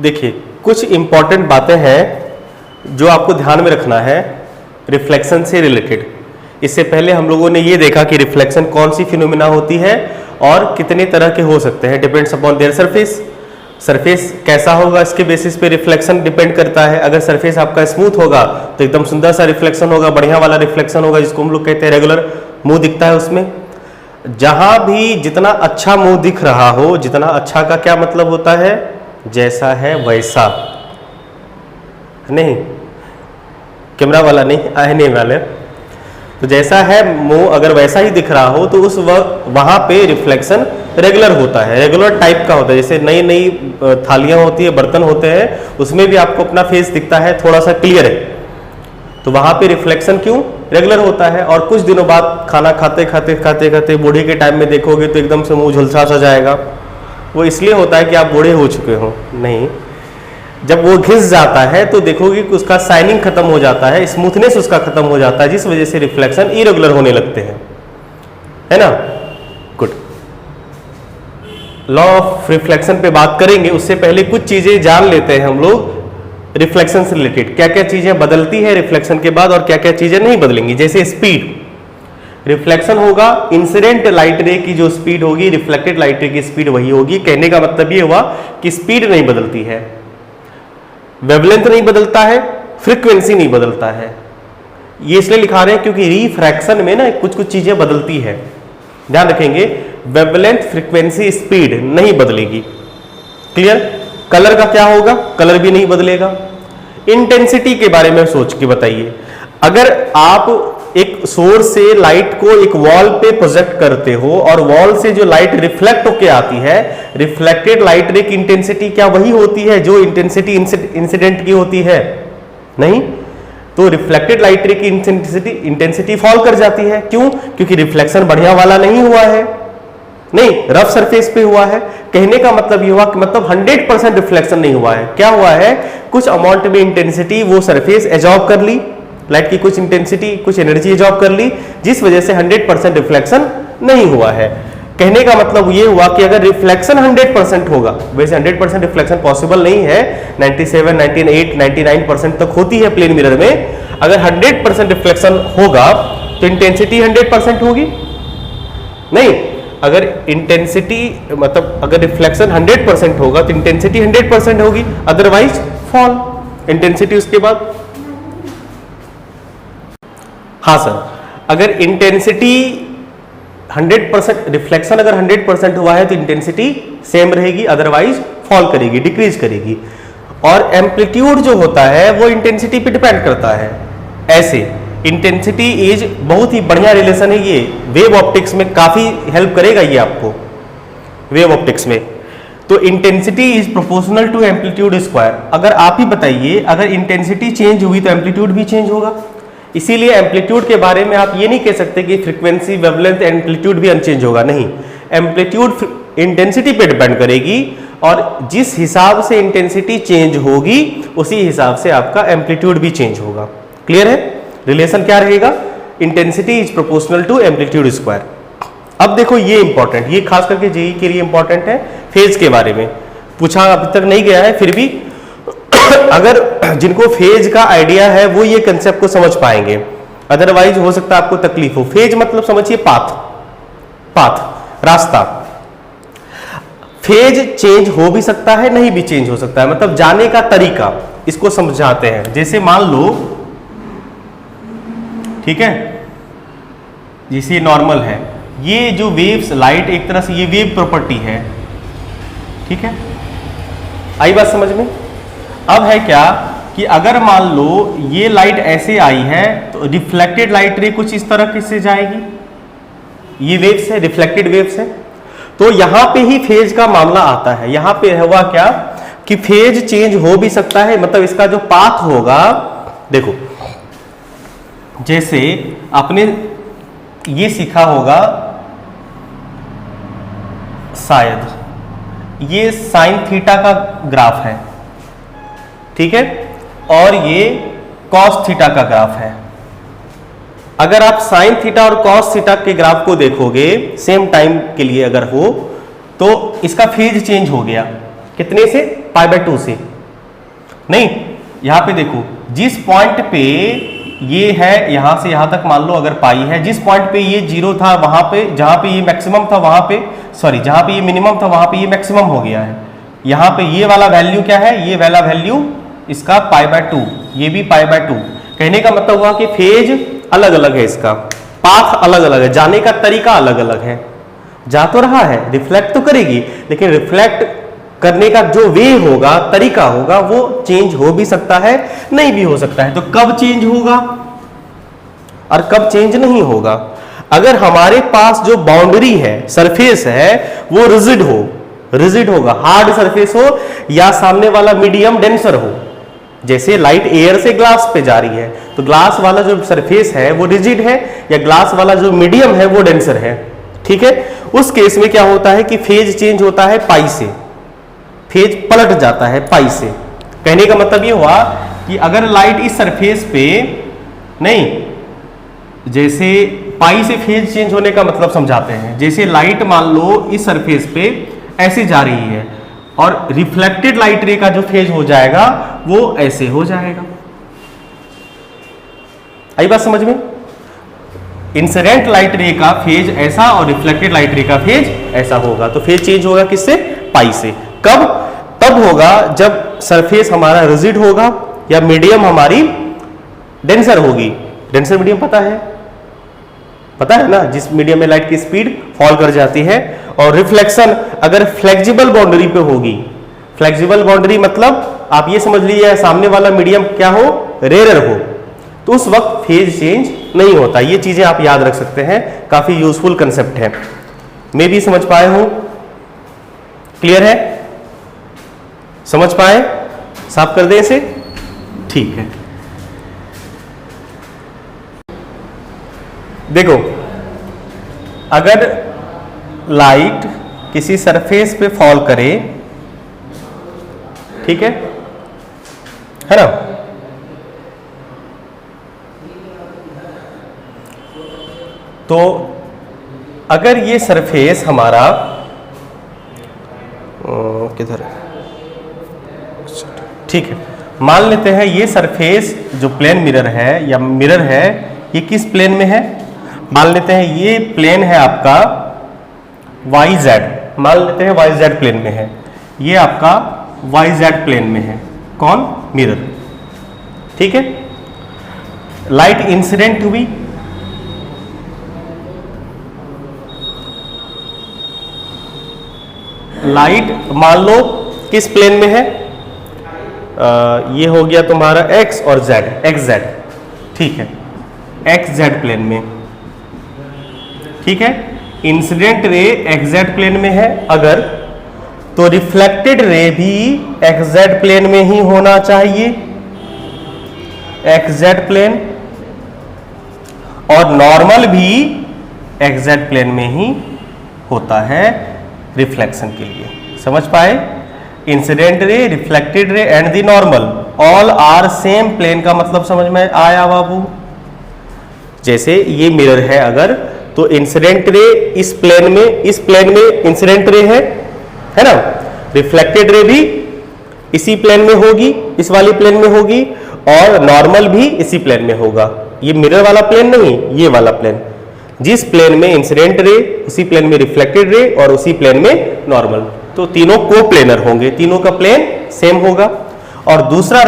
देखिए कुछ इंपॉर्टेंट बातें हैं जो आपको ध्यान में रखना है रिफ्लेक्शन से रिलेटेड। इससे पहले हम लोगों ने ये देखा कि रिफ्लेक्शन कौन सी फिनोमिना होती है और कितने तरह के हो सकते हैं, depends upon their surface. Surface कैसा होगा इसके बेसिस पे रिफ्लेक्शन डिपेंड करता है। अगर सरफेस आपका स्मूथ होगा तो एकदम सुंदर सा रिफ्लेक्शन होगा, बढ़िया वाला रिफ्लेक्शन होगा, जिसको हम लोग कहते हैं रेगुलर मुंह दिखता है उसमें। जहां भी जितना अच्छा मुंह दिख रहा हो, जितना अच्छा का क्या मतलब होता है, जैसा है वैसा, नहीं कैमरा वाला नहीं, आईने वाले। तो जैसा है मुंह अगर वैसा ही दिख रहा हो तो उस वहां पे रिफ्लेक्शन रेगुलर होता है, रेगुलर टाइप का होता है। जैसे नई नई थालियां होती है, बर्तन होते हैं, उसमें भी आपको अपना फेस दिखता है थोड़ा सा क्लियर है, तो वहां पे रिफ्लेक्शन क्यों रेगुलर होता है। और कुछ दिनों बाद खाना खाते खाते खाते खाते बूढ़े के टाइम में देखोगे तो एकदम से मुंह झुलसा सा जाएगा। वो इसलिए होता है कि आप बूढ़े हो चुके हो, नहीं, जब वो घिस जाता है तो देखोगे कि उसका शाइनिंग खत्म हो जाता है, स्मूथनेस उसका खत्म हो जाता है, जिस वजह से रिफ्लेक्शन इरेगुलर होने लगते हैं, है ना। गुड। लॉ ऑफ रिफ्लेक्शन पे बात करेंगे, उससे पहले कुछ चीजें जान लेते हैं हम लोग रिफ्लेक्शन से रिलेटेड। क्या क्या चीजें बदलती है रिफ्लेक्शन के बाद और क्या क्या चीजें नहीं बदलेंगी। जैसे स्पीड, रिफ्लेक्शन होगा, इंसिडेंट लाइट रे की जो स्पीड होगी रिफ्लेक्टेड लाइट रे की स्पीड वही होगी। कहने का मतलब ये हुआ कि स्पीड नहीं बदलती है, वेवलेंथ नहीं बदलता है, फ्रीक्वेंसी नहीं बदलता है। ये इसलिए लिखा रहे हैं क्योंकि रिफ्रैक्शन में ना कुछ कुछ चीजें बदलती है, ध्यान रखेंगे। वेवलेंथ, फ्रीक्वेंसी, स्पीड नहीं बदलेगी। क्लियर। कलर का क्या होगा, कलर भी नहीं बदलेगा। इंटेंसिटी के बारे में सोच के बताइए, अगर आप एक सोर्स से लाइट को एक वॉल पे प्रोजेक्ट करते हो और वॉल से जो लाइट रिफ्लेक्ट होके आती है, रिफ्लेक्टेड लाइट रे की इंटेंसिटी क्या वही होती है जो इंटेंसिटी इंसिडेंट की होती है? नहीं। तो रिफ्लेक्टेड लाइट रे की इंटेंसिटी फॉल कर जाती है। क्यों? क्योंकि रिफ्लेक्शन बढ़िया वाला नहीं हुआ है, नहीं, रफ सरफेस पे हुआ है। कहने का मतलब ये हुआ कि मतलब 100% रिफ्लेक्शन नहीं हुआ है। क्या हुआ है, कुछ अमाउंट में इंटेंसिटी वो सरफेस एब्जॉर्ब कर ली, लाइट की कुछ इंटेंसिटी, कुछ एनर्जी एब्जॉर्ब कर ली, जिस वजह से 100% रिफ्लेक्शन नहीं हुआ है। कहने का मतलब ये हुआ कि अगर रिफ्लेक्शन 100% होगा, वैसे 100% रिफ्लेक्शन पॉसिबल नहीं है, 97, 98, 99% तक होती है प्लेन मिरर में। अगर 100% रिफ्लेक्शन होगा तो इंटेंसिटी 100% होगी? नहीं। अगर इंटेंसिटी मतलब अगर रिफ्लेक्शन 100% होगा तो इंटेंसिटी 100% होगी, अदरवाइज फॉल इंटेंसिटी। उसके बाद हाँ सर, अगर इंटेंसिटी 100% रिफ्लेक्शन अगर 100% हुआ है तो इंटेंसिटी सेम रहेगी, अदरवाइज फॉल करेगी, डिक्रीज करेगी। और एम्पलीट्यूड जो होता है वो इंटेंसिटी पे डिपेंड करता है। ऐसे इंटेंसिटी इज बहुत ही बढ़िया रिलेशन है, ये वेव ऑप्टिक्स में काफी हेल्प करेगा ये आपको, वेव ऑप्टिक्स में। तो intensity is proportional to amplitude square. अगर आप ही बताइए, अगर इंटेंसिटी चेंज हुई तो एम्पलीट्यूड भी चेंज होगा। इसीलिए एम्पलीट्यूड के बारे में आप ये नहीं कह सकते कि फ्रीक्वेंसी, वेवलेंथ, एम्पलीट्यूड भी अनचेंज होगा, नहीं। एम्पलीट्यूड इंटेंसिटी पे डिपेंड करेगी और जिस हिसाब से इंटेंसिटी चेंज होगी उसी हिसाब से आपका एम्पलीट्यूड भी चेंज होगा। क्लियर है? रिलेशन क्या रहेगा? Intensity is proportional to amplitude square. अब देखो ये इंपॉर्टेंट, ये खास करके जेईई के लिए इंपॉर्टेंट है। फेज के बारे में पूछा अभी तक नहीं गया है, फिर भी अगर जिनको फेज का आइडिया है वो ये कंसेप्ट को समझ पाएंगे, अदरवाइज हो सकता है आपको तकलीफ हो। फेज मतलब समझिए पाथ, पाथ रास्ता। फेज चेंज हो भी सकता है, नहीं भी चेंज हो सकता है, मतलब जाने का तरीका, इसको समझाते हैं। जैसे मान लो, ठीक है, जैसे नॉर्मल है, ये जो वेव्स लाइट एक तरह से ये वेव प्रॉपर्टी है, ठीक है, आई बात समझ में। अब है क्या कि अगर मान लो ये लाइट ऐसे आई है तो रिफ्लेक्टेड लाइट रे कुछ इस तरह से जाएगी, ये वेव्स है, रिफ्लेक्टेड वेव्स है। तो यहां पे ही फेज का मामला आता है। यहां पे हुआ क्या कि फेज चेंज हो भी सकता है, मतलब इसका जो पाथ होगा, देखो जैसे आपने ये सीखा होगा शायद, ये साइन थीटा का ग्राफ है, ठीक है, और ये कॉस थीटा का ग्राफ है। अगर आप साइन थीटा और कॉस थीटा के ग्राफ को देखोगे सेम टाइम के लिए अगर हो, तो इसका फेज चेंज हो गया, कितने से π/2 से। नहीं, यहां पे देखो, जिस पॉइंट पे ये है, यहां से यहां तक मान लो अगर पाई है, जिस पॉइंट पे ये 0 था वहां पे, जहां पे ये मैक्सिमम था वहां पे, सॉरी जहां पे ये मिनिमम था वहां पे ये मैक्सिमम हो गया है। यहां पे ये वाला वैल्यू क्या है, ये वाला वैल्यू इसका π/2, ये भी π/2। कहने का मतलब हुआ कि फेज अलग अलग है, इसका पाथ अलग अलग है, जाने का तरीका अलग अलग है। जा तो रहा है, रिफ्लेक्ट तो करेगी, लेकिन रिफ्लेक्ट करने का जो वे होगा, तरीका होगा, वो चेंज हो भी सकता है, नहीं भी हो सकता है। तो कब चेंज होगा और कब चेंज नहीं होगा? अगर हमारे पास जो बाउंड्री है, सरफेस है, वो रिजिड होगा, हार्ड सरफेस हो, या सामने वाला मीडियम डेंसर हो। जैसे लाइट एयर से ग्लास पे जा रही है, तो ग्लास वाला जो सरफेस है वो रिजिड है, या ग्लास वाला जो मीडियम है वो डेंसर है। ठीक है, उस केस में क्या होता है कि फेज चेंज होता है पाई से, फेज पलट जाता है पाई से। कहने का मतलब ये हुआ कि अगर लाइट इस सरफेस पे, नहीं, जैसे पाई से फेज चेंज होने का मतलब समझाते हैं। जैसे लाइट मान लो इस सरफेस पे ऐसे जा रही है, और रिफ्लेक्टेड लाइट रे का जो फेज हो जाएगा वो ऐसे हो जाएगा। आई बात समझ में? इंसिडेंट लाइट रे का फेज ऐसा और रिफ्लेक्टेड लाइट रे का फेज ऐसा होगा। तो फेज चेंज होगा किससे? पाई से। कब? तब होगा जब सरफेस हमारा रिजिड होगा या मीडियम हमारी डेंसर होगी। डेंसर मीडियम पता है ना, जिस मीडियम में लाइट की स्पीड फॉल कर जाती है। और रिफ्लेक्शन अगर फ्लेक्सिबल बाउंड्री पे होगी, फ्लेक्सिबल बाउंड्री मतलब आप ये समझ लीजिए सामने वाला मीडियम क्या हो, रेयर हो, तो उस वक्त फेज चेंज नहीं होता। ये चीजें आप याद रख सकते हैं, काफी यूजफुल कंसेप्ट है। मैं भी समझ पाए हूं? क्लियर है? समझ पाए? साफ कर दें इसे? ठीक है। देखो, अगर लाइट किसी सरफेस पे फॉल करे, ठीक है ना, तो अगर ये सरफेस हमारा किधर है, ठीक है, मान लेते हैं ये सरफेस जो प्लेन मिरर है या मिरर है, ये किस प्लेन में है? मान लेते हैं ये प्लेन है आपका YZ, मान लेते हैं YZ प्लेन में है, ये आपका YZ प्लेन में है। कौन? मिरर। ठीक है, लाइट इंसिडेंट हुई, लाइट मान लो किस प्लेन में है, ये हो गया तुम्हारा X और Z, XZ, ठीक है, XZ प्लेन में। ठीक है, इंसिडेंट रे XZ प्लेन में है अगर, तो रिफ्लेक्टेड रे भी XZ प्लेन में ही होना चाहिए, XZ प्लेन, और नॉर्मल भी XZ प्लेन में ही होता है रिफ्लेक्शन के लिए। समझ पाए? Incident ray, reflected ray and the normal all are same plane का मतलब समझ में आया बाबू? जैसे ये मिरर है अगर, तो इंसिडेंट रे इस प्लेन में इंसिडेंट रे है ना, रिफ्लेक्टेड रे भी इसी प्लेन में होगी, इस वाली प्लेन में होगी, और नॉर्मल भी इसी प्लेन में होगा। ये मिरर वाला प्लेन नहीं, ये वाला प्लेन, जिस प्लेन में इंसिडेंट रे, उसी प्लेन में रिफ्लेक्टेड रे, और उसी प्लेन में नॉर्मल, तो तीनों को प्लेनर होंगे, तीनों का प्लेन सेम होगा। और दूसरा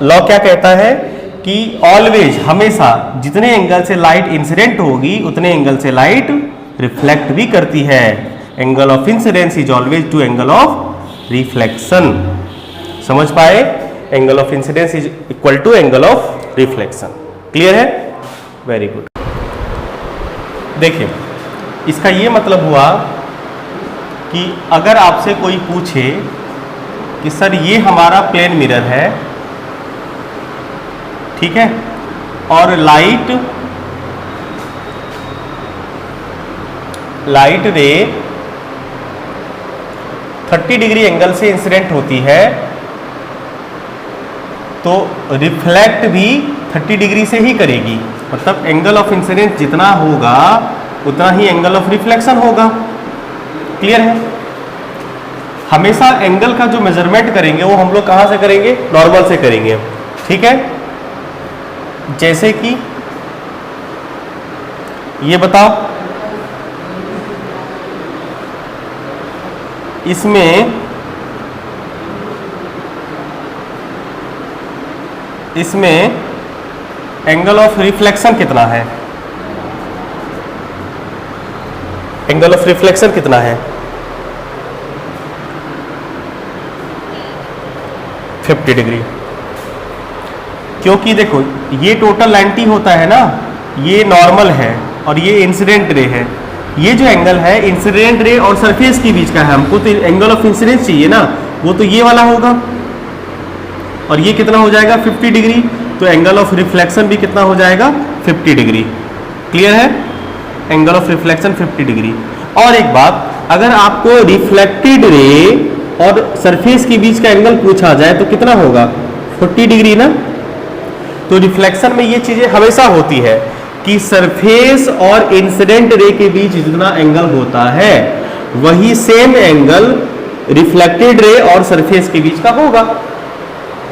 लॉ क्या कहता है कि ऑलवेज, हमेशा, जितने एंगल से लाइट इंसिडेंट होगी उतने एंगल से लाइट रिफ्लेक्ट भी करती है। Angle of incidence is always to angle of reflection. समझ पाए? Angle of incidence is equal to angle of reflection. Clear है? Very good. देखिए, इसका ये मतलब हुआ कि अगर आपसे कोई पूछे कि सर ये हमारा प्लेन मिरर है, ठीक है, और लाइट रे 30 डिग्री एंगल से इंसिडेंट होती है, तो रिफ्लेक्ट भी 30 डिग्री से ही करेगी। मतलब एंगल ऑफ इंसिडेंस जितना होगा उतना ही एंगल ऑफ रिफ्लेक्शन होगा। क्लियर है? हमेशा एंगल का जो मेजरमेंट करेंगे वो हम लोग कहां से करेंगे, नॉर्मल से करेंगे, ठीक है। जैसे कि ये बताओ, इसमें एंगल ऑफ रिफ्लेक्शन कितना है, एंगल ऑफ रिफ्लेक्शन कितना है, 50 डिग्री। क्योंकि देखो ये टोटल 90 होता है ना, ये नॉर्मल है और ये इंसिडेंट रे है। ये जो एंगल है इंसिडेंट रे और सरफेस के बीच का है, हमको तो एंगल ऑफ इंसिडेंस चाहिए ना, वो तो ये वाला होगा। और ये कितना हो जाएगा, 50 डिग्री। तो एंगल ऑफ रिफ्लेक्शन भी कितना हो जाएगा, 50 डिग्री। क्लियर है, एंगल ऑफ रिफ्लेक्शन 50 डिग्री। और एक बात, अगर आपको रिफ्लेक्टेड रे और सरफेस के बीच का एंगल पूछा जाए तो कितना होगा, 40 डिग्री ना। तो रिफ्लेक्शन में ये चीजें हमेशा होती है कि सरफेस और इंसिडेंट रे के बीच जितना एंगल होता है वही सेम एंगल रिफ्लेक्टेड रे और सरफेस के बीच का होगा।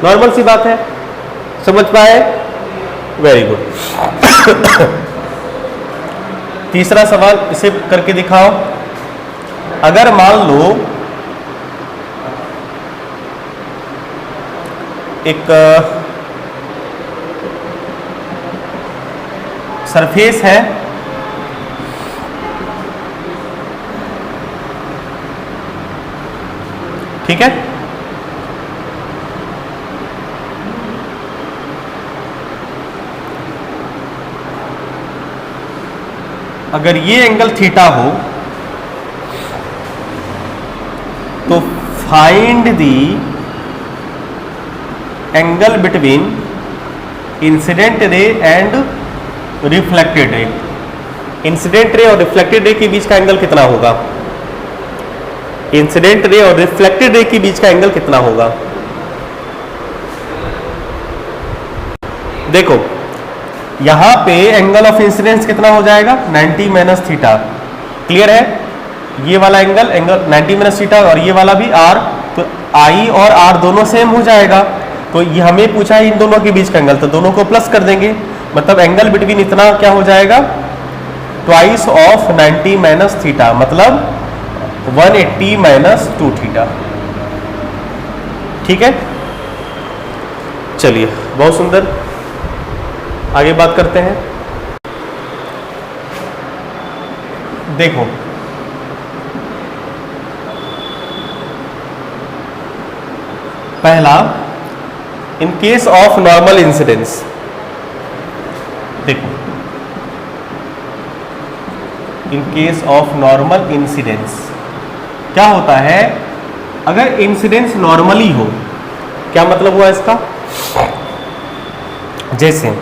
नॉर्मल सी बात है, समझ पाए, वेरी गुड। तीसरा सवाल इसे करके दिखाओ। अगर मान लो एक सरफेस है, ठीक है, अगर ये एंगल थीटा हो तो find the angle between incident ray and reflected ray. Incident ray और रिफ्लेक्टेड रे के बीच का एंगल कितना होगा, इंसिडेंट रे और रिफ्लेक्टेड रे के बीच का एंगल कितना होगा। देखो यहां पे एंगल ऑफ इंसिडेंस कितना हो जाएगा, 90 माइनस थीटा। क्लियर है, ये वाला एंगल 90 माइनस थीटा और ये वाला भी r, तो i और r दोनों सेम हो जाएगा। तो ये हमें पूछा है इन दोनों के बीच का एंगल, तो दोनों को प्लस कर देंगे, मतलब एंगल बिटवीन इतना क्या हो जाएगा, ट्वाइस ऑफ 90 माइनस थीटा, मतलब 180 माइनस 2 थीटा। ठीक है, चलिए बहुत सुंदर, आगे बात करते हैं। देखो पहला, in case of normal incidence, देखो in case of normal incidence क्या होता है, अगर इंसिडेंस नॉर्मली हो, क्या मतलब हुआ इसका, जैसे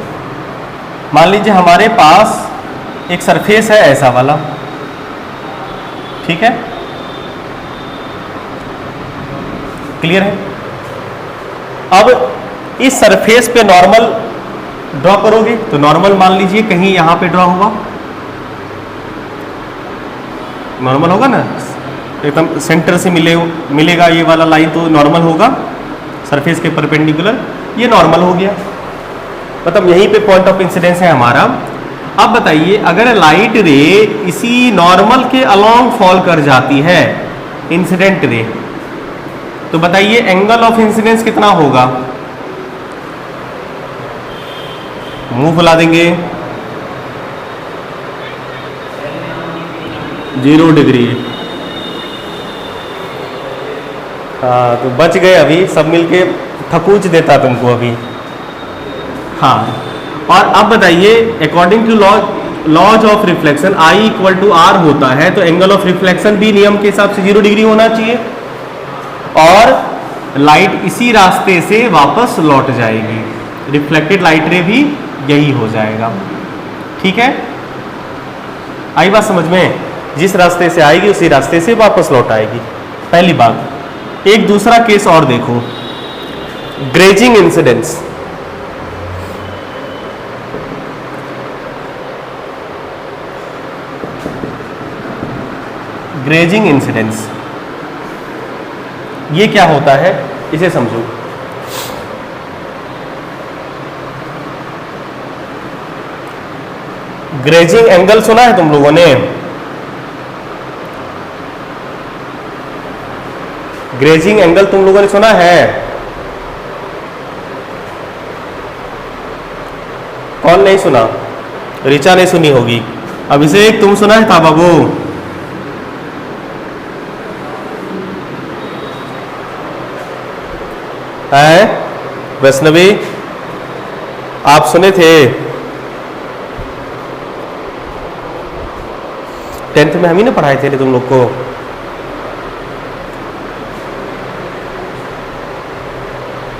मान लीजिए हमारे पास एक सरफेस है ऐसा वाला, ठीक है, क्लियर है। अब इस सरफेस पे नॉर्मल ड्रॉ करोगे तो नॉर्मल मान लीजिए कहीं यहां पे ड्रॉ हुआ, नॉर्मल होगा ना, एकदम सेंटर से मिलेगा ये वाला लाइन, तो नॉर्मल होगा सरफेस के परपेंडिकुलर, ये नॉर्मल हो गया, मतलब यहीं पे पॉइंट ऑफ इंसिडेंस है हमारा। अब बताइए अगर लाइट रे इसी नॉर्मल के अलोंग फॉल कर जाती है, इंसिडेंट रे, तो बताइए एंगल ऑफ इंसिडेंस कितना होगा, मुंह फुला देंगे, 0 डिग्री। हाँ तो बच गए, अभी सब मिलके ठकूच देता तुमको अभी। हाँ, और अब बताइए according to laws of reflection I equal to R होता है, तो एंगल ऑफ रिफ्लेक्शन भी नियम के हिसाब से 0 डिग्री होना चाहिए, और लाइट इसी रास्ते से वापस लौट जाएगी, रिफ्लेक्टेड लाइट रे भी यही हो जाएगा। ठीक है, आई बात समझ में, जिस रास्ते से आएगी उसी रास्ते से वापस लौट आएगी, पहली बात। एक दूसरा केस और देखो, ग्रेजिंग इंसिडेंस। ग्रेजिंग इंसिडेंस ये क्या होता है इसे समझो। ग्रेजिंग एंगल सुना है तुम लोगों ने? ग्रेजिंग एंगल तुम लोगों ने सुना है? कौन नहीं सुना? ऋचा ने सुनी होगी। अभिषेक तुम सुना है था बाबू? है वैष्णवी आप सुने थे? 10th में हम ही ना पढ़ाए थे तुम लोग को।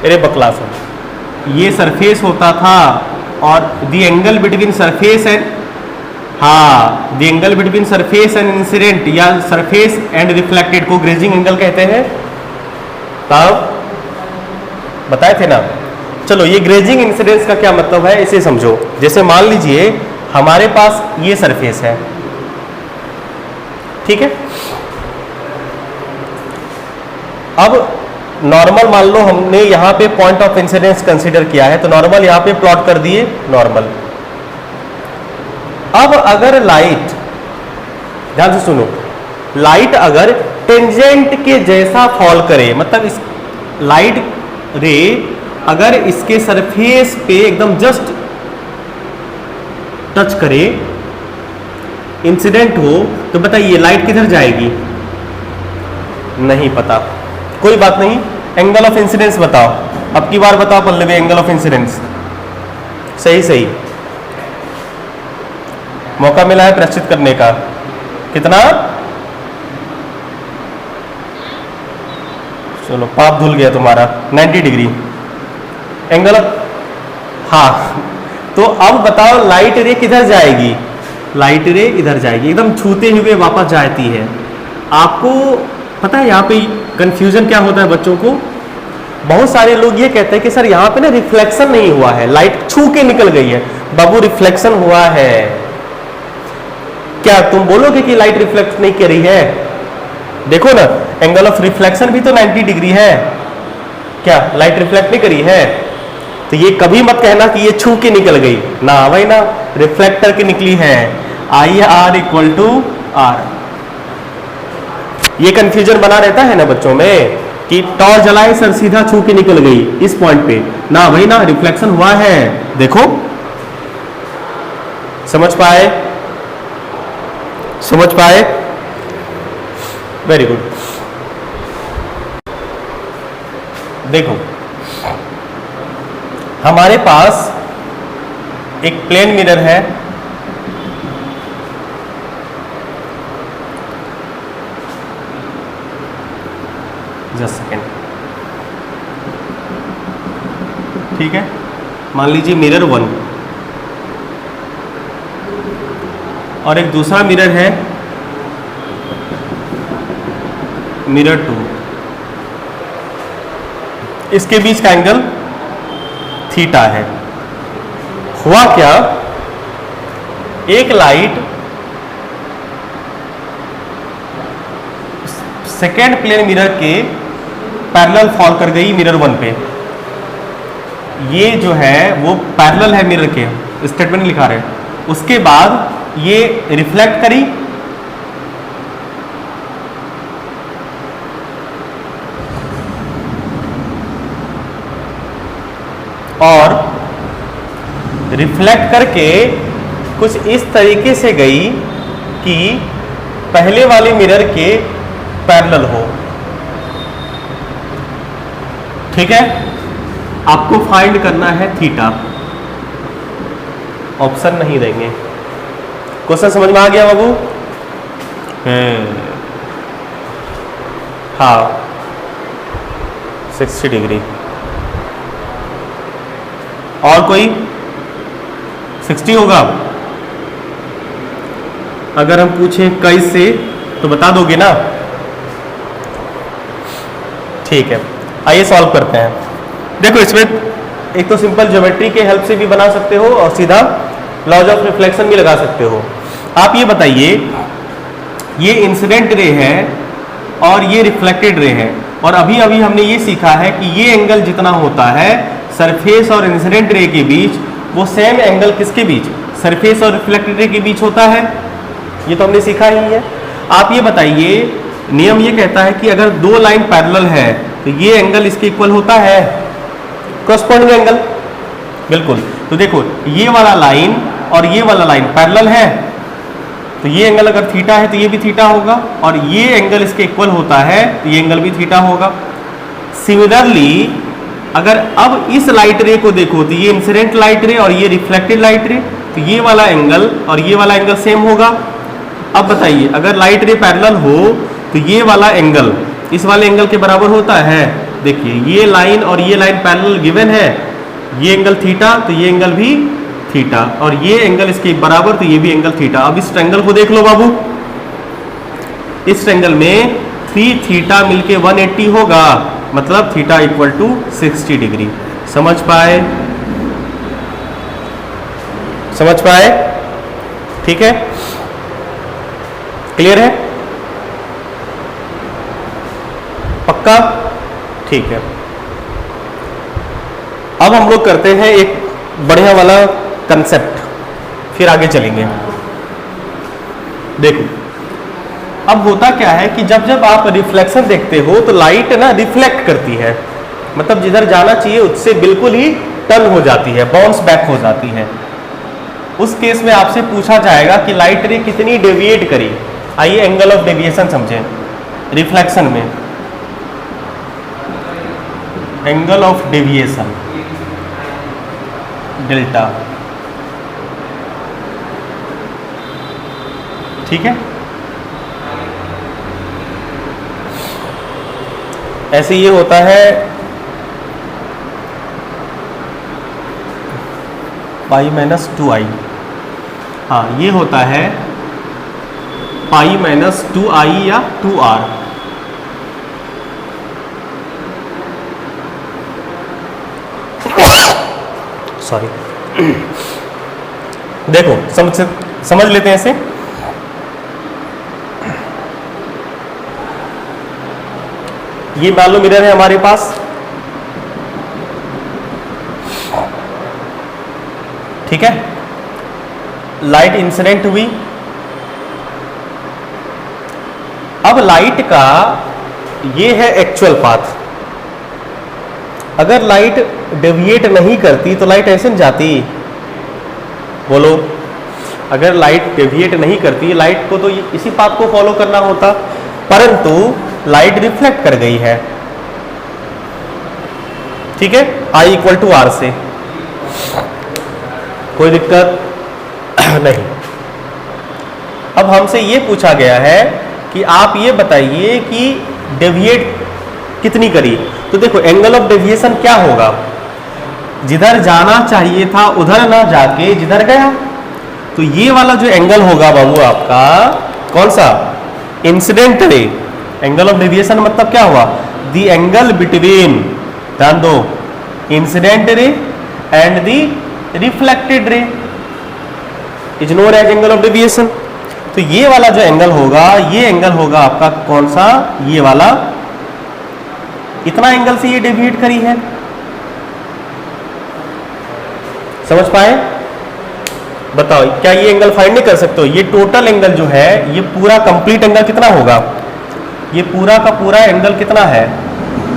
अरे बकलास, ये सरफेस होता था और the angle between surface and, हाँ the angle between surface and incident या सरफेस एंड रिफ्लेक्टेड को ग्रेजिंग एंगल कहते हैं। तब बताए थे ना। चलो ये ग्रेजिंग इंसिडेंस का क्या मतलब है इसे समझो। जैसे मान लीजिए हमारे पास ये सरफेस है, ठीक है। अब नॉर्मल मान लो हमने यहां पे पॉइंट ऑफ इंसिडेंस कंसीडर किया है, तो नॉर्मल यहां पे प्लॉट कर दिए नॉर्मल। अब अगर लाइट, ध्यान से सुनो, लाइट अगर टेंजेंट के जैसा फॉल करे, मतलब इस लाइट रे अगर इसके सरफेस पे एकदम जस्ट टच करे, इंसिडेंट हो, तो बताइए लाइट किधर जाएगी? नहीं पता, कोई बात नहीं। एंगल ऑफ इंसिडेंस बताओ, अब की बार बताओ पल्लवी, एंगल ऑफ इंसिडेंस। सही सही, मौका मिला है प्रश्चित करने का। कितना? चलो पाप धुल गया तुम्हारा। 90 डिग्री एंगल ऑफ, हाँ। तो अब बताओ लाइट रे किधर जाएगी? लाइट रे इधर जाएगी, एकदम छूते हुए वापस जाती है। आपको पता है यहाँ पे कंफ्यूजन क्या होता है बच्चों को? बहुत सारे लोग ये कहते हैं कि सर यहाँ पे ना रिफ्लेक्शन नहीं हुआ है, लाइट छू के निकल गई है। बाबू रिफ्लेक्शन हुआ है। क्या तुम बोलोगे कि लाइट रिफ्लेक्ट नहीं कर रही है? देखो ना, एंगल ऑफ रिफ्लेक्शन भी तो 90 डिग्री है। क्या लाइट रिफ्लेक्ट नहीं करी है? तो ये कभी मत कहना कि ये छू के निकल गई ना, भाई ना, रिफ्लेक्ट करके निकली है। I R equal to R. ये कंफ्यूजन बना रहता है ना बच्चों में कि टॉर्च जलाए सर सीधा छू के निकल गई इस पॉइंट पे, ना भाई ना, रिफ्लेक्शन हुआ है। देखो, समझ पाए? समझ पाए? Very good. देखो हमारे पास एक प्लेन मिरर है, जस्ट सेकेंड, ठीक है। मान लीजिए मिरर 1 और एक दूसरा मिरर है मिरर 2। इसके बीच का एंगल थीटा है। हुआ क्या, एक लाइट सेकेंड प्लेन मिरर के पैरेलल फॉल कर गई मिरर 1 पे। ये जो है वो पैरेलल है मिरर के, स्टेटमेंट लिखा रहे। उसके बाद ये रिफ्लेक्ट करी, और रिफ्लेक्ट करके कुछ इस तरीके से गई कि पहले वाले मिरर के पैरेलल हो। ठीक है, आपको फाइंड करना है थीटा। ऑप्शन नहीं देंगे। क्वेश्चन समझ में आ गया बाबू? हाँ, 60 डिग्री। और कोई 60 होगा? अगर हम पूछें कैसे तो बता दोगे ना? ठीक है, आइए सॉल्व करते हैं। देखो इसमें एक तो सिंपल ज्योमेट्री के हेल्प से भी बना सकते हो और सीधा लॉज ऑफ रिफ्लेक्शन भी लगा सकते हो। आप ये बताइए, ये इंसिडेंट रे है और ये रिफ्लेक्टेड रे है, और अभी अभी हमने ये सीखा है कि ये एंगल जितना होता है सरफेस और इंसिडेंट रे के बीच, वो सेम एंगल किसके बीच, सरफेस और रिफ्लेक्टेड रे के बीच होता है। ये तो हमने सीखा ही है। आप ये बताइए, नियम ये कहता है कि अगर दो लाइन पैरेलल है तो ये एंगल इसके इक्वल होता है, कॉरस्पॉन्डिंग एंगल। बिल्कुल। तो देखो ये वाला लाइन और ये वाला लाइन पैरेलल है, तो ये एंगल अगर थीटा है तो ये भी थीटा होगा, और ये एंगल इसके इक्वल होता है तो ये एंगल भी थीटा होगा। सिमिलरली अगर अब इस लाइट रे को देखो तो ये इंसिडेंट लाइट रे और ये रिफ्लेक्टेड लाइट रे, तो ये वाला एंगल और ये वाला एंगल सेम होगा। अब बताइए अगर लाइट रे पैरेलल हो तो ये वाला एंगल इस वाले एंगल के बराबर होता है। देखिए ये लाइन और ये लाइन पैरेलल गिवन है, ये एंगल थीटा तो ये एंगल भी थीटा, और ये एंगल इसके बराबर तो ये भी एंगल थीटा। अब इस ट्रायंगल को देख लो बाबू, इस ट्रायंगल में 3 थीटा मिलके 180 होगा, मतलब थीटा इक्वल टू 60 डिग्री। समझ पाए? समझ पाए? ठीक है, क्लियर है, पक्का? ठीक है। अब हम लोग करते हैं एक बढ़िया वाला कंसेप्ट, फिर आगे चलेंगे। देखो अब होता क्या है कि जब जब आप रिफ्लेक्शन देखते हो तो लाइट ना रिफ्लेक्ट करती है, मतलब जिधर जाना चाहिए उससे बिल्कुल ही टर्न हो जाती है, बाउंस बैक हो जाती है। उस केस में आपसे पूछा जाएगा कि लाइट रे कितनी डेविएट करी। आइए एंगल ऑफ डेविएशन समझें रिफ्लेक्शन में। एंगल ऑफ डेविएशन डेल्टा, ठीक है। ऐसे ये होता है पाई माइनस 2i, हाँ ये होता है पाई माइनस 2i या 2r। सॉरी, देखो समझ लेते हैं इसे। ये मान लो मिरर है हमारे पास, ठीक है। लाइट इंसिडेंट हुई, अब लाइट का ये है एक्चुअल पाथ। अगर लाइट डेविएट नहीं करती तो लाइट ऐसे नहीं जाती, बोलो। अगर लाइट डेविएट नहीं करती, लाइट को तो इसी पाथ को फॉलो करना होता, परंतु लाइट रिफ्लेक्ट कर गई है, ठीक है, I इक्वल टू आर से, कोई दिक्कत नहीं। अब हमसे ये पूछा गया है कि आप ये बताइए कि डेविएट कितनी करी। तो देखो एंगल ऑफ डेविएशन क्या होगा, जिधर जाना चाहिए था उधर ना जाके जिधर गया। तो ये वाला जो एंगल होगा बाबू आपका कौन सा, incident ray. Angle of deviation मतलब क्या हुआ, द एंगल बिटवीन, ध्यान दो, incident ray and the reflected ray is known as angle of deviation. तो ये वाला जो एंगल होगा, ये एंगल होगा आपका कौन सा, ये वाला। इतना एंगल से ये डेविएट करी है, समझ पाए? बताओ क्या ये एंगल फाइंड नहीं कर सकते हो? ये टोटल एंगल जो है, ये पूरा कंप्लीट एंगल कितना होगा, ये पूरा का पूरा एंगल कितना है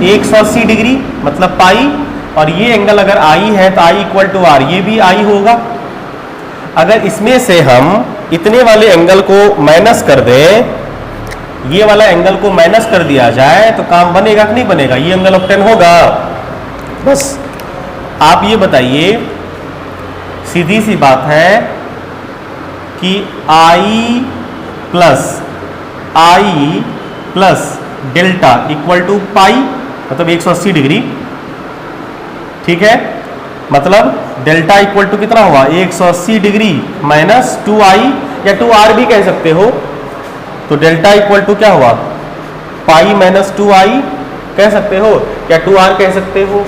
180 डिग्री, मतलब पाई। और ये एंगल अगर आई है तो आई इक्वल टू आर, ये भी आई होगा। अगर इसमें से हम इतने वाले एंगल को माइनस कर दें, ये वाला एंगल को माइनस कर दिया जाए तो काम बनेगा कि नहीं बनेगा, ये एंगल ऑफ 10 होगा। बस आप ये बताइए, सीधी सी बात है कि आई प्लस डेल्टा इक्वल टू पाई, मतलब 180 डिग्री, ठीक है। मतलब डेल्टा इक्वल टू कितना हुआ, 180 डिग्री माइनस 2i या 2r भी कह सकते हो। तो डेल्टा इक्वल टू क्या हुआ, पाई माइनस 2i कह सकते हो या 2r कह सकते हो।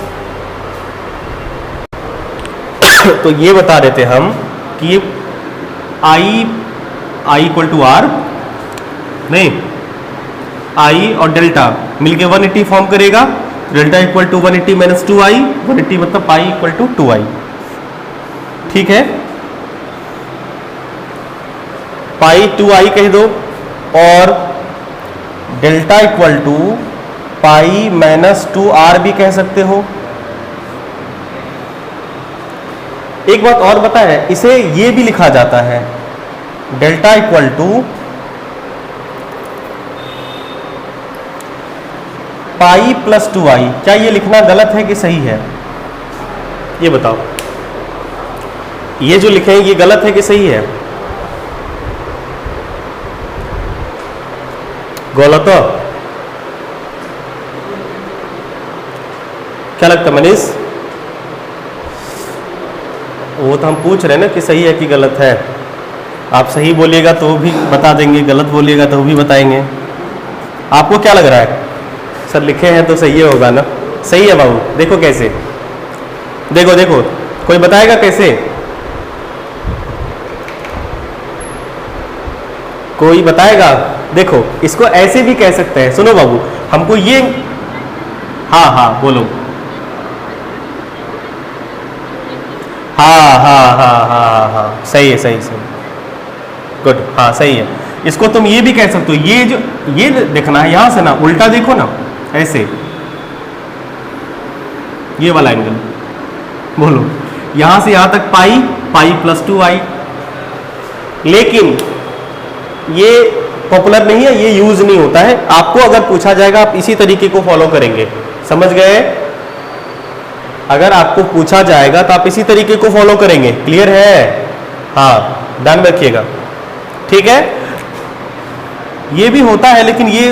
तो ये बता देते हम कि आई इक्वल टू आर नहीं, आई और डेल्टा मिलके 180 फॉर्म करेगा। Delta equal to 180 minus 2i, 180 मतलब पाई इक्वल टू 2i। ठीक है, पाई 2i कह दो और delta equal to pi minus 2r भी कह सकते हो। एक बात और पता है, इसे ये भी लिखा जाता है delta equal to pi plus 2i। क्या ये लिखना गलत है कि सही है, ये बताओ। ये जो लिखे हैं ये गलत है कि सही है? गलत। क्या लगता है मनीष? वो तो हम पूछ रहे हैं ना कि सही है कि गलत है। आप सही बोलिएगा तो भी बता देंगे, गलत बोलिएगा तो भी बताएंगे। आपको क्या लग रहा है? सर लिखे हैं तो सही होगा ना? सही है बाबू। देखो कैसे, देखो देखो, कोई बताएगा कैसे? कोई बताएगा? देखो इसको ऐसे भी कह सकते हैं। सुनो बाबू, हमको ये, हाँ हाँ बोलो, हाँ हाँ हाँ हाँ हाँ सही है, सही सही, गुड, हाँ सही है। इसको तुम ये भी कह सकते हो, ये जो ये देखना है यहां से ना, उल्टा देखो ना, ऐसे ये वाला एंगल, बोलो यहां से यहां तक पाई, पाई प्लस 2i। लेकिन ये पॉपुलर नहीं है, ये यूज नहीं होता है। आपको अगर पूछा जाएगा आप इसी तरीके को फॉलो करेंगे, समझ गए? अगर आपको पूछा जाएगा तो आप इसी तरीके को फॉलो करेंगे। क्लियर है? हाँ ध्यान रखिएगा, ठीक है। ये भी होता है लेकिन ये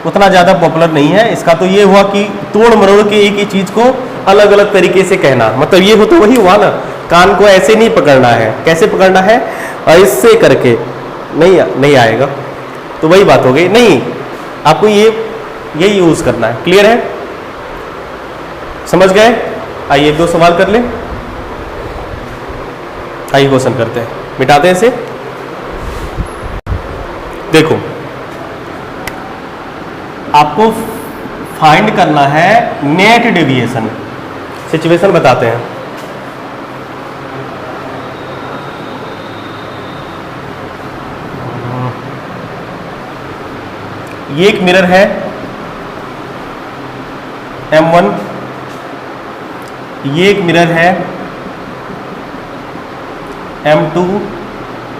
उतना ज़्यादा पॉपुलर नहीं है। इसका तो ये हुआ कि तोड़ मरोड़ के एक ही चीज़ को अलग अलग तरीके से कहना, मतलब ये हो तो वही हुआ ना। कान को ऐसे नहीं पकड़ना है, कैसे पकड़ना है? ऐसे करके नहीं आएगा, तो वही बात हो गई। नहीं, आपको ये यूज़ करना है। क्लियर है? समझ गए? आइए एक दो सवाल कर लें। आइए क्वेश्चन करते हैं, मिटाते हैं इसे। देखो आपको फाइंड करना है नेट डेविएशन। सिचुएशन बताते हैं। ये एक मिरर है M1, ये एक मिरर है M2,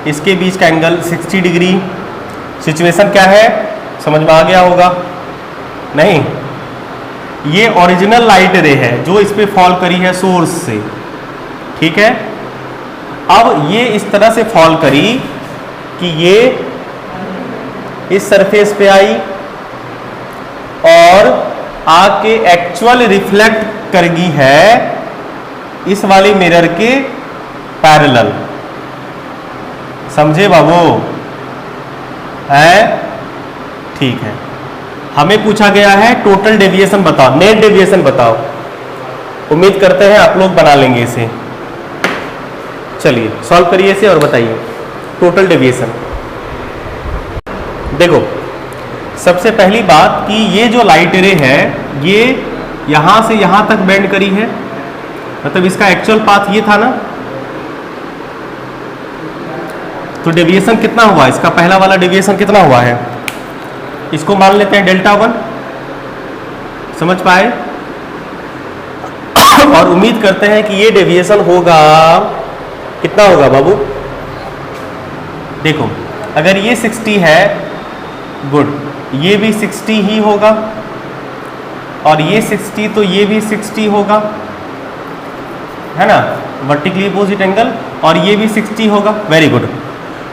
इसके बीच का एंगल 60 डिग्री। सिचुएशन क्या है, समझ में आ गया होगा? नहीं, ये ओरिजिनल लाइट रे है जो इस पे फॉल करी है सोर्स से, ठीक है। अब ये इस तरह से फॉल करी कि ये इस सरफेस पे आई और आके एक्चुअल रिफ्लेक्ट करेगी है इस वाले मिरर के पैरेलल। समझे बाबू? है? ठीक है। हमें पूछा गया है टोटल डेविएशन बताओ, नेट डेविएशन बताओ। उम्मीद करते हैं आप लोग बना लेंगे इसे। चलिए सॉल्व करिए इसे और बताइए टोटल डेविएशन। देखो सबसे पहली बात कि ये जो लाइट रे है ये यहां से यहां तक बेंड करी है, मतलब इसका एक्चुअल पाथ ये था ना। तो डेविएशन कितना हुआ? इसका पहला वाला डेविएशन कितना हुआ है? इसको मान लेते हैं डेल्टा 1। समझ पाए? और उम्मीद करते हैं कि ये डेविएशन होगा, कितना होगा बाबू? देखो अगर ये 60 है, गुड, ये भी 60 ही होगा, और ये 60 तो ये भी 60 होगा, है ना, वर्टिकली अपोजिट एंगल, और ये भी 60 होगा। Very good.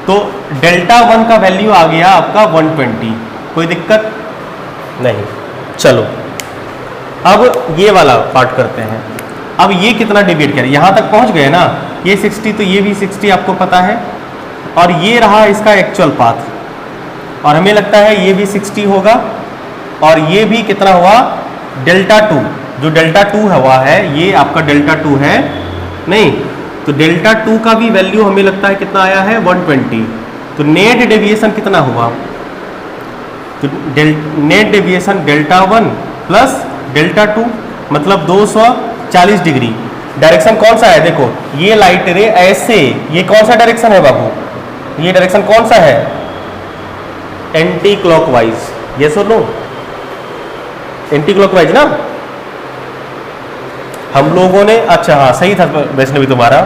तो डेल्टा 1 का वैल्यू आ गया आपका 120। कोई दिक्कत नहीं। चलो अब ये वाला पार्ट करते हैं। अब ये कितना डिवाइड करें? यहां तक पहुंच गए ना, ये 60 तो ये भी 60 आपको पता है, और ये रहा इसका एक्चुअल पाथ, और हमें लगता है ये भी 60 होगा, और ये भी कितना हुआ? डेल्टा 2। जो डेल्टा 2 हुआ है ये आपका डेल्टा 2 है नहीं, तो डेल्टा 2 का भी वैल्यू हमें लगता है कितना आया है? 120। तो नेट डेविएशन कितना हुआ? तो net deviation delta 1 plus delta 2 मतलब 240 डिग्री। डायरेक्शन कौन सा है? देखो ये लाइट रे ऐसे, ये कौन सा डायरेक्शन है बाबू? ये डायरेक्शन कौन सा है? Anti clockwise. ये सुन लो, एंटी क्लॉकवाइज ना हम लोगों ने, अच्छा हाँ सही था वैष्णवी तुम्हारा,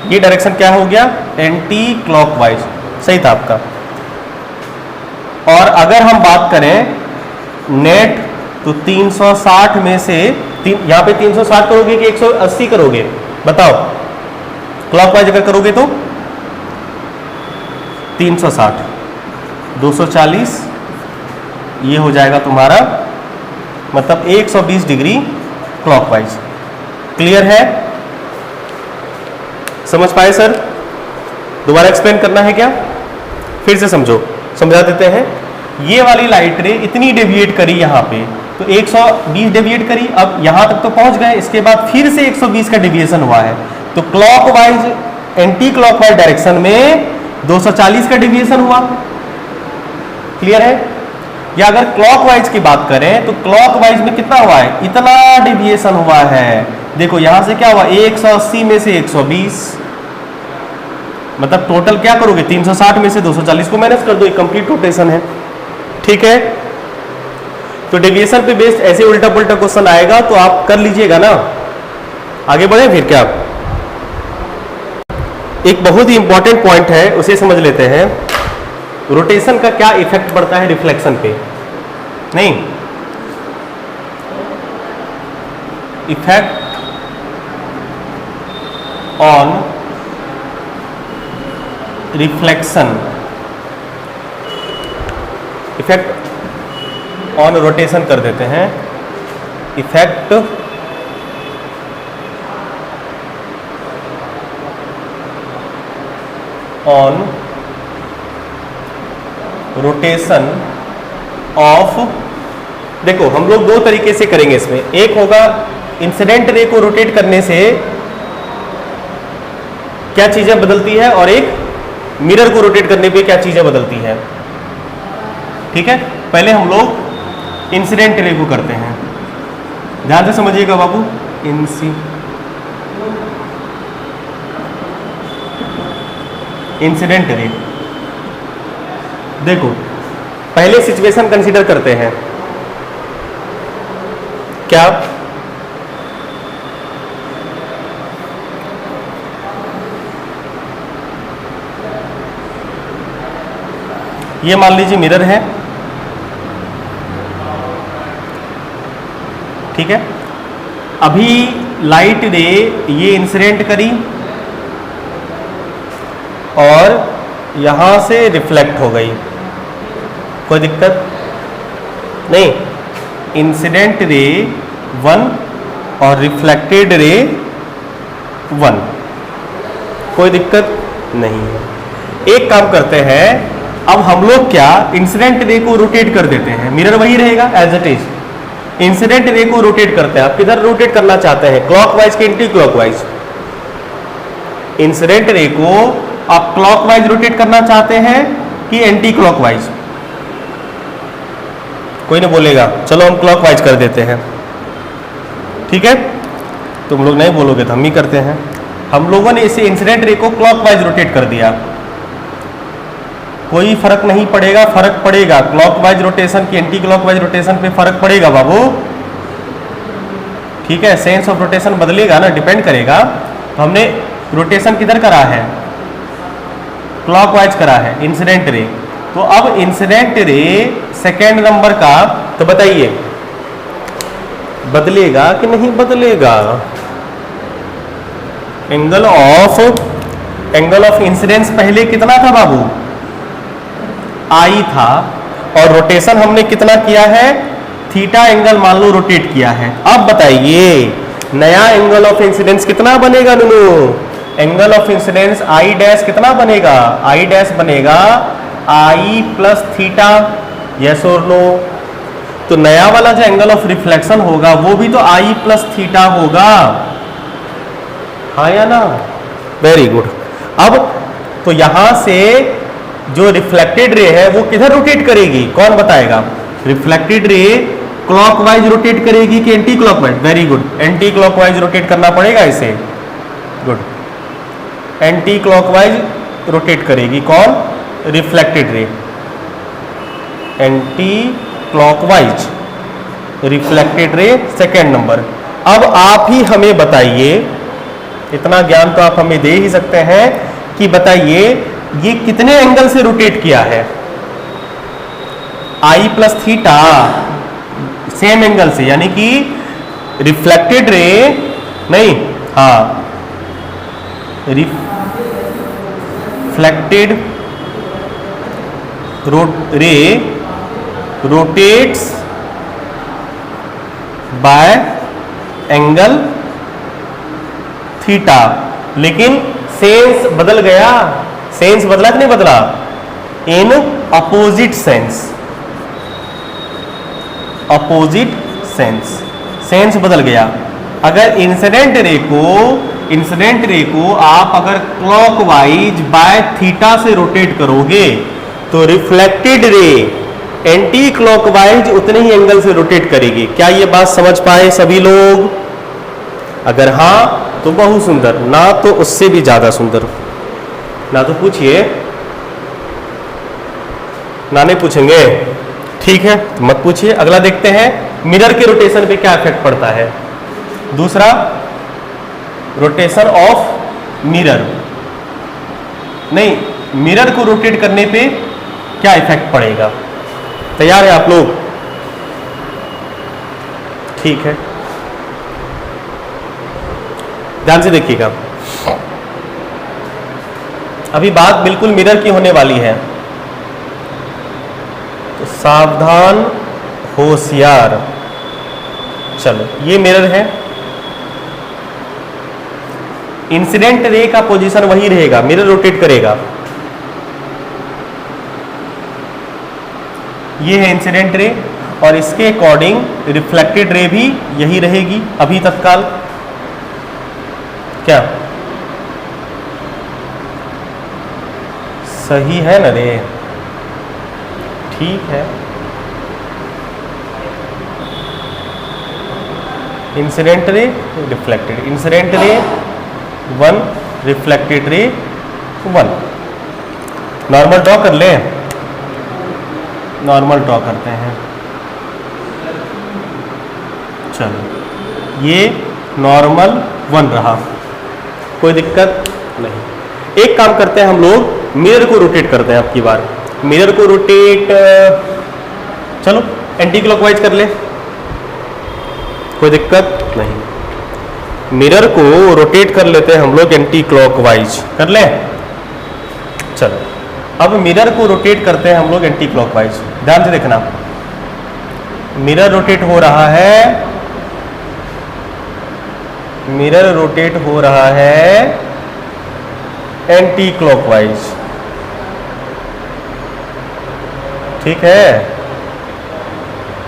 ये डायरेक्शन क्या हो गया? एंटी क्लॉकवाइज, सही था आपका। और अगर हम बात करें नेट तो 360 में से यहाँ पे 360 करोगे कि 180 करोगे? बताओ, क्लॉकवाइज अगर करोगे तो 360, 240 ये हो जाएगा तुम्हारा, मतलब 120 डिग्री क्लॉकवाइज। क्लियर है? समझ पाए सर? दोबारा एक्सप्लेन करना है क्या? फिर से समझो, समझा देते हैं। ये वाली लाइट रे इतनी डेविएट करी यहाँ पे, तो 120 डेविएट करी, अब यहां तक तो पहुंच गए, इसके बाद फिर से 120 का डेविएशन हुआ है, तो क्लॉकवाइज एंटी क्लॉकवाइज डायरेक्शन में 240 का डेविएशन हुआ। क्लियर है? या अगर क्लॉकवाइज की बात करें तो क्लॉकवाइज में कितना हुआ है? इतना डेविएशन हुआ है। देखो यहां से क्या हुआ? 180 में से 120, मतलब टोटल क्या करोगे? 360 में से 240 को माइनस कर दो, एक कंप्लीट रोटेशन है। ठीक है? तो डेविएशन पे बेस्ड ऐसे उल्टा पुल्टा क्वेश्चन आएगा तो आप कर लीजिएगा ना। आगे बढ़े फिर क्या? एक बहुत ही इंपॉर्टेंट पॉइंट है, उसे समझ लेते हैं। रोटेशन का क्या इफेक्ट पड़ता है रिफ्लेक्शन पे? नहीं, effect on reflection, effect on rotation कर देते हैं। इफेक्ट ऑन रोटेशन ऑफ, देखो हम लोग दो तरीके से करेंगे इसमें। एक होगा इंसिडेंट रे को रोटेट करने से क्या चीजें बदलती है, और एक मिरर को रोटेट करने पे क्या चीजें बदलती है। ठीक है? पहले हम लोग इंसिडेंट रे को करते हैं, ध्यान से समझिएगा बाबू। इंसिडेंट रे, देखो पहले सिचुएशन कंसीडर करते हैं। क्या? ये मान लीजिए मिरर है, ठीक है? अभी लाइट रे ये इंसिडेंट करी और यहां से रिफ्लेक्ट हो गई, कोई दिक्कत नहीं। इंसिडेंट रे 1 और रिफ्लेक्टेड रे 1, कोई दिक्कत नहीं है। एक काम करते हैं, अब हम लोग क्या इंसिडेंट रे को रोटेट कर देते हैं, मिरर वही रहेगा as it is. Incident ray को रोटेट करते हैं, आप किधर रोटेट करना चाहते हैं? क्लॉकवाइज के एंटी क्लॉकवाइज? इंसिडेंट रे को आप क्लॉकवाइज रोटेट करना चाहते हैं कि एंटी क्लॉकवाइज? कोई नहीं बोलेगा, चलो हम क्लॉकवाइज कर देते हैं। ठीक है? तुम लोग नहीं बोलोगे तो हम ही करते हैं। हम लोगों ने इसे इंसिडेंट रे को क्लॉकवाइज रोटेट कर दिया, कोई फर्क नहीं पड़ेगा, फर्क पड़ेगा क्लॉकवाइज रोटेशन की एंटी क्लॉकवाइज रोटेशन पे फर्क पड़ेगा बाबू। ठीक है? सेंस ऑफ रोटेशन बदलेगा ना, डिपेंड करेगा। तो हमने रोटेशन किधर करा है? क्लॉकवाइज करा है, इंसिडेंट रे। तो अब इंसिडेंट रे सेकेंड नंबर का, तो बताइए बदलेगा कि नहीं बदलेगा? एंगल ऑफ इंसिडेंस पहले कितना था बाबू? आई था, और रोटेशन हमने कितना किया है? थीटा एंगल मान लो रोटेट किया है। अब बताइए नया एंगल ऑफ इंसिडेंस कितना बनेगा नुनू? Angle of incidence I dash कितना बनेगा? आई डैश बनेगा आई प्लस थीटा, यस और नो? तो नया वाला जो एंगल ऑफ रिफ्लेक्शन होगा वो भी तो आई प्लस थीटा होगा, हाँ या ना? Very good. अब तो यहां से जो रिफ्लेक्टेड रे है वो किधर रोटेट करेगी, कौन बताएगा? रिफ्लेक्टेड रे क्लॉकवाइज रोटेट करेगी कि anti clockwise? Very good, anti clockwise rotate करना पड़ेगा इसे। गुड, एंटी क्लॉकवाइज रोटेट करेगी कौन? Reflected ray, anti clockwise reflected ray second number. अब आप ही हमें बताइए, इतना ज्ञान तो आप हमें दे ही सकते हैं कि बताइए ये कितने एंगल से रोटेट किया है? आई प्लस थीटा, सेम एंगल से, यानी कि रिफ्लेक्टेड रे नहीं, हाँ, reflected ray rotates by angle theta, लेकिन सेंस बदल गया। सेंस बदला कि नहीं बदला? In opposite sense, opposite sense, sense बदल गया। अगर इंसिडेंट रे को आप अगर क्लॉकवाइज बाय थीटा से रोटेट करोगे तो रिफ्लेक्टेड रे एंटी क्लॉकवाइज उतने ही एंगल से रोटेट करेगी। क्या ये बात समझ पाए सभी लोग? अगर हाँ तो बहुत सुंदर, ना तो उससे भी ज्यादा सुंदर। ना तो पूछिए, ना नहीं पूछेंगे, ठीक है, मत पूछिए। अगला देखते हैं, मिरर के रोटेशन पे क्या इफेक्ट पड़ता है। दूसरा, रोटेशन ऑफ मिरर, नहीं, मिरर को रोटेट करने पे क्या इफेक्ट पड़ेगा। तैयार है आप लोग? ठीक है, ध्यान से देखिएगा। अभी बात बिल्कुल मिरर की होने वाली है, तो सावधान, होशियार। चलो, ये मिरर है, इंसिडेंट रे का पोजीशन वही रहेगा, मिरर रोटेट करेगा। ये है इंसिडेंट रे, और इसके अकॉर्डिंग रिफ्लेक्टेड रे भी यही रहेगी अभी तत्काल। क्या सही है ना रे? ठीक है, incident ray reflected, incident ray 1, reflected ray 1। Normal draw कर ले, नॉर्मल ड्रॉ करते हैं। चलो, ये नॉर्मल 1 रहा, कोई दिक्कत नहीं। एक काम करते हैं हम लोग, मिरर को रोटेट करते हैं अब की बार। मिरर को रोटेट, चलो एंटी क्लॉकवाइज कर ले, कोई दिक्कत नहीं। मिरर को रोटेट कर लेते हैं हम लोग एंटी क्लॉकवाइज, कर ले। चलो, अब मिरर को रोटेट करते हैं हम लोग एंटी क्लॉकवाइज। ध्यान से देखना, मिरर रोटेट हो रहा है, मिरर रोटेट हो रहा है एंटी क्लॉकवाइज, ठीक है,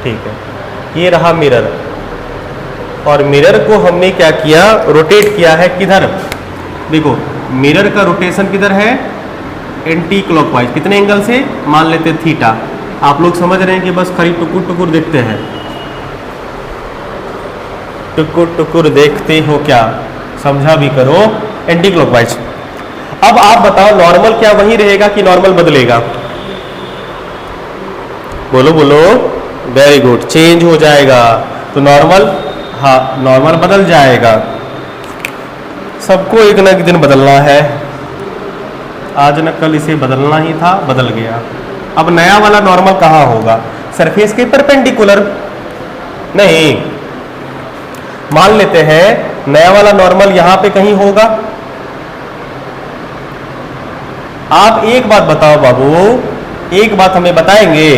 ठीक है। ये रहा मिरर, और मिरर को हमने क्या किया, रोटेट किया है किधर? देखो, मिरर का रोटेशन किधर है? Anti clockwise. कितने एंगल से? मान लेते थीटा। आप लोग समझ रहे हैं कि बस खाली टुकुर टुकुर देखते हैं, टुकुर टुकुर देखते हो क्या? समझा भी करो। Anti clockwise. अब आप बताओ, नॉर्मल क्या वही रहेगा कि नॉर्मल बदलेगा? बोलो बोलो, वेरी गुड, चेंज हो जाएगा। तो नॉर्मल, हाँ, नॉर्मल बदल जाएगा। सबको एक ना एक दिन बदलना है, आज न कल इसे बदलना ही था, बदल गया। अब नया वाला नॉर्मल कहाँ होगा? सरफेस के परपेंडिकुलर नहीं, मान लेते हैं नया वाला नॉर्मल यहां पे कहीं होगा। आप एक बात बताओ बाबू, एक बात हमें बताएंगे,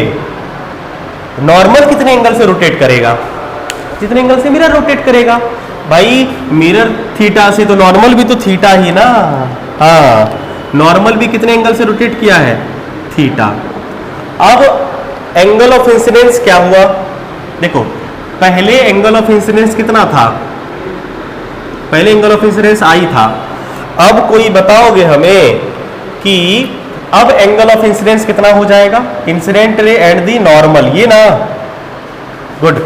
नॉर्मल कितने एंगल से रोटेट करेगा? जितने एंगल से मिरर रोटेट करेगा। भाई मिरर थीटा से, तो नॉर्मल भी तो थीटा ही ना। हाँ, नॉर्मल भी कितने एंगल से रोटेट किया है? थीटा। अब एंगल ऑफ इंसिडेंस क्या हुआ? देखो, पहले एंगल ऑफ इंसिडेंस कितना था? पहले एंगल ऑफ इंसिडेंस आई था। अब कोई बताओगे हमें कि अब एंगल ऑफ इंसिडेंस कितना हो जाएगा, incident ray and the normal, ये ना, गुड।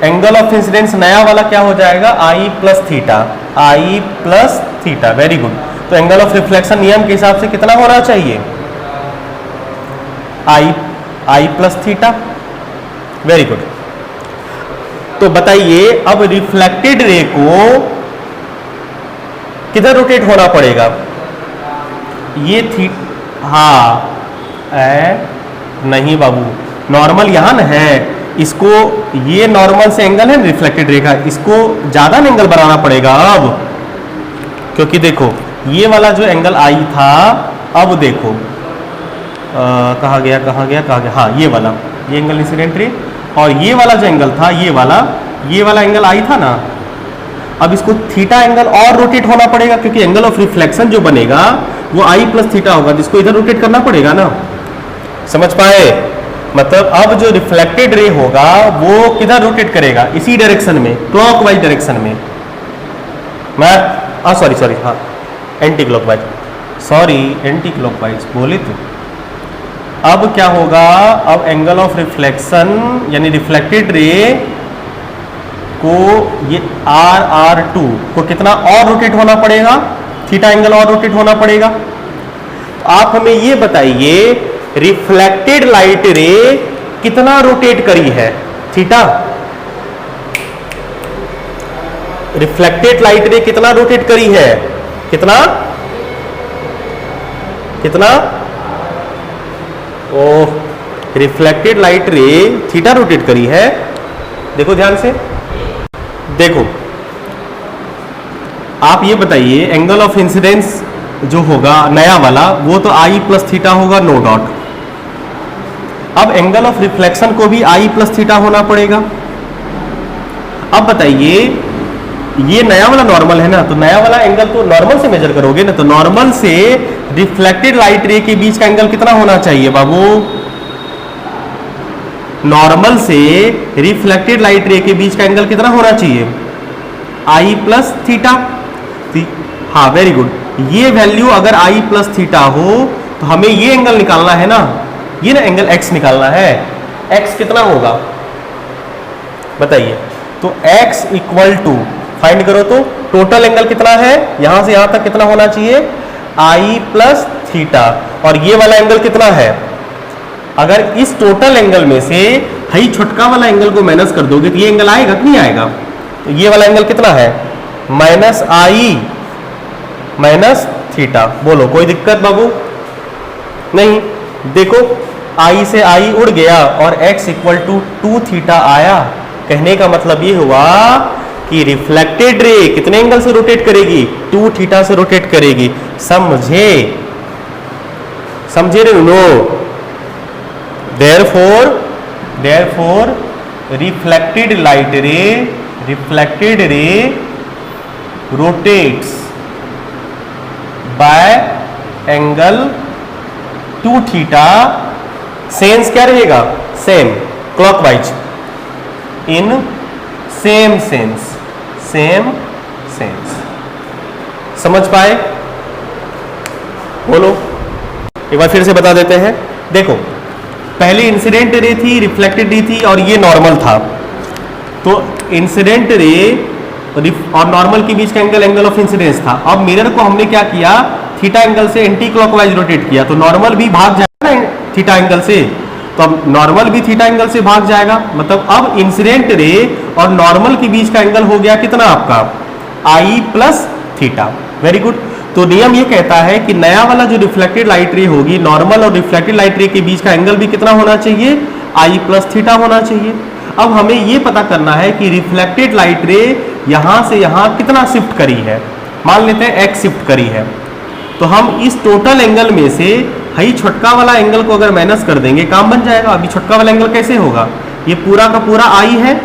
एंगल ऑफ इंसिडेंस नया वाला क्या हो जाएगा, आई प्लस थीटा, आई प्लस थीटा, वेरी गुड। तो एंगल ऑफ रिफ्लेक्शन नियम के हिसाब से कितना होना चाहिए, आई प्लस थीटा, वेरी गुड। तो बताइए अब रिफ्लेक्टेड रे को किधर रोटेट होना पड़ेगा, ये थी, हाँ नहीं बाबू, नॉर्मल यहां ना है, इसको ये नॉर्मल से एंगल है रिफ्लेक्टेड रे का, इसको ज्यादा एंगल बनाना पड़ेगा अब, क्योंकि देखो ये वाला जो एंगल आई था, अब देखो कहाँ गया, हाँ ये वाला, ये एंगल इंसिडेंट रे, और ये वाला जो एंगल था, ये वाला एंगल आई था ना, अब इसको थीटा एंगल और रोटेट होना पड़ेगा, क्योंकि एंगल ऑफ रिफ्लेक्शन जो बनेगा वो आई प्लस थीटा होगा, जिसको इधर रोटेट करना पड़ेगा ना, समझ पाए। मतलब अब जो रिफ्लेक्टेड रे होगा वो किधर रोटेट करेगा, इसी डायरेक्शन में, क्लॉकवाइज डायरेक्शन में, मैं सॉरी हाँ anti clockwise, sorry anti clockwise बोले तो। अब क्या होगा, अब एंगल ऑफ रिफ्लेक्शन यानी रिफ्लेक्टेड रे को ये R2 को कितना और रोटेट होना पड़ेगा, थीटा एंगल और रोटेट होना पड़ेगा। तो आप हमें ये बताइए रिफ्लेक्टेड लाइट रे कितना रोटेट करी है, थीटा, रिफ्लेक्टेड लाइट रे कितना रोटेट करी है, कितना oh, reflected light ray theta rotate करी है। देखो ध्यान से, देखो आप ये बताइए एंगल ऑफ इंसिडेंस जो होगा नया वाला वो तो आई प्लस थीटा होगा, नो डाउट। अब एंगल ऑफ रिफ्लेक्शन को भी आई प्लस थीटा होना पड़ेगा। अब बताइए ये नया वाला नॉर्मल है ना, तो नया वाला एंगल तो नॉर्मल से मेजर करोगे ना, तो नॉर्मल से रिफ्लेक्टेड लाइट रे के बीच का एंगल कितना होना चाहिए बाबू, नॉर्मल से रिफ्लेक्टेड लाइट रे के बीच का एंगल कितना होना चाहिए, आई प्लस थीटा। हाँ वेरी गुड, ये वैल्यू अगर आई प्लस थीटा हो तो हमें ये एंगल निकालना है ना, ये ना एंगल एक्स निकालना है। एक्स कितना होगा बताइए, तो एक्स इक्वल टू फाइंड करो, तो टोटल एंगल कितना है यहां से यहां तक कितना होना चाहिए, आई प्लस थीटा, और ये वाला एंगल कितना है, अगर इस टोटल एंगल में से हाई छोटका वाला एंगल को माइनस कर दोगे तो ये एंगल आएगा कि नहीं आएगा, तो ये वाला एंगल कितना है, माइनस आई माइनस थीटा। बोलो कोई दिक्कत बाबू नहीं। देखो आई से आई उड़ गया और x इक्वल टू 2 थीटा आया। कहने का मतलब ये हुआ कि रिफ्लेक्टेड रे कितने एंगल से रोटेट करेगी, 2 थीटा से रोटेट करेगी। समझे ray no. Therefore reflected ray rotates by angle 2 theta. Sense क्या रहेगा, same, clockwise, in same sense. समझ पाए, बोलो एक बार फिर से बता देते हैं। देखो पहले इंसिडेंट रे थी, रिफ्लेक्टेड रे थी और ये नॉर्मल था, तो इंसिडेंट रे और नॉर्मल के बीच का एंगल ऑफ इंसिडेंस था। अब मिरर को हमने क्या किया, थीटा एंगल से एंटी क्लॉकवाइज रोटेट किया, तो नॉर्मल भी भाग जाएगा ना थीटा एंगल से, तो अब नॉर्मल भी थीटा एंगल से भाग जाएगा। मतलब अब इंसिडेंट रे और नॉर्मल के बीच का एंगल हो गया कितना आपका, आई प्लस थीटा। Very good. तो नियम ये कहता है कि नया वाला जो रिफ्लेक्टेड लाइट रे होगी, नॉर्मल और रिफ्लेक्टेड लाइट रे के बीच का एंगल भी कितना होना चाहिए, आई प्लस थीटा होना चाहिए। अब हमें ये पता करना है कि रिफ्लेक्टेड लाइट रे यहां से यहां कितना शिफ्ट करी है। मान लेते हैं x शिफ्ट करी है, तो हम इस टोटल एंगल में से हाई छोटका वाला एंगल को अगर माइनस कर देंगे काम बन जाएगा। अभी छोटका वाला एंगल कैसे होगा, ये पूरा का पूरा आई है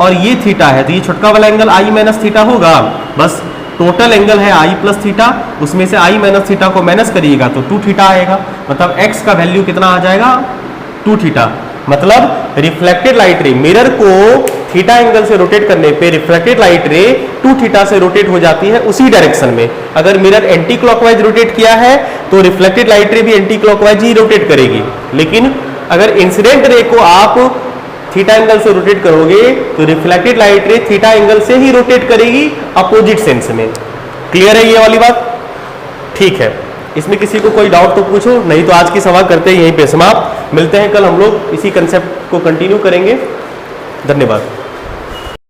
और ये थीटा है, तो ये छोटका वाला एंगल आई माइनस थीटा होगा। बस टोटल एंगल है आई प्लस थीटा, उसमें से आई माइनस थीटा को माइनस करिएगा तो 2 थीटा आएगा। मतलब x का वैल्यू कितना आ जाएगा, 2 थीटा। मतलब रिफ्लेक्टेड लाइट रे, मिरर को थीटा एंगल से रोटेट करने पे रिफ्लेक्टेड लाइट रे 2 थीटा से रोटेट हो जाती है उसी डायरेक्शन में। अगर मिरर एंटी क्लॉकवाइज रोटेट किया है तो रिफ्लेक्टेड लाइट रे भी एंटी क्लॉकवाइज ही रोटेट करेगी, लेकिन अगर इंसिडेंट रे को आप थीटा एंगल से रोटेट करोगे तो reflected light ray theta angle से ही रोटेट करेगी अपोजिट सेंस में। क्लियर है ये वाली बात? ठीक है, इसमें किसी को कोई डाउट तो पूछो, नहीं तो आज की सभा करते हैं यहीं पे समाप्त। मिलते हैं कल, हम लोग इसी कंसेप्ट को कंटिन्यू करेंगे। धन्यवाद।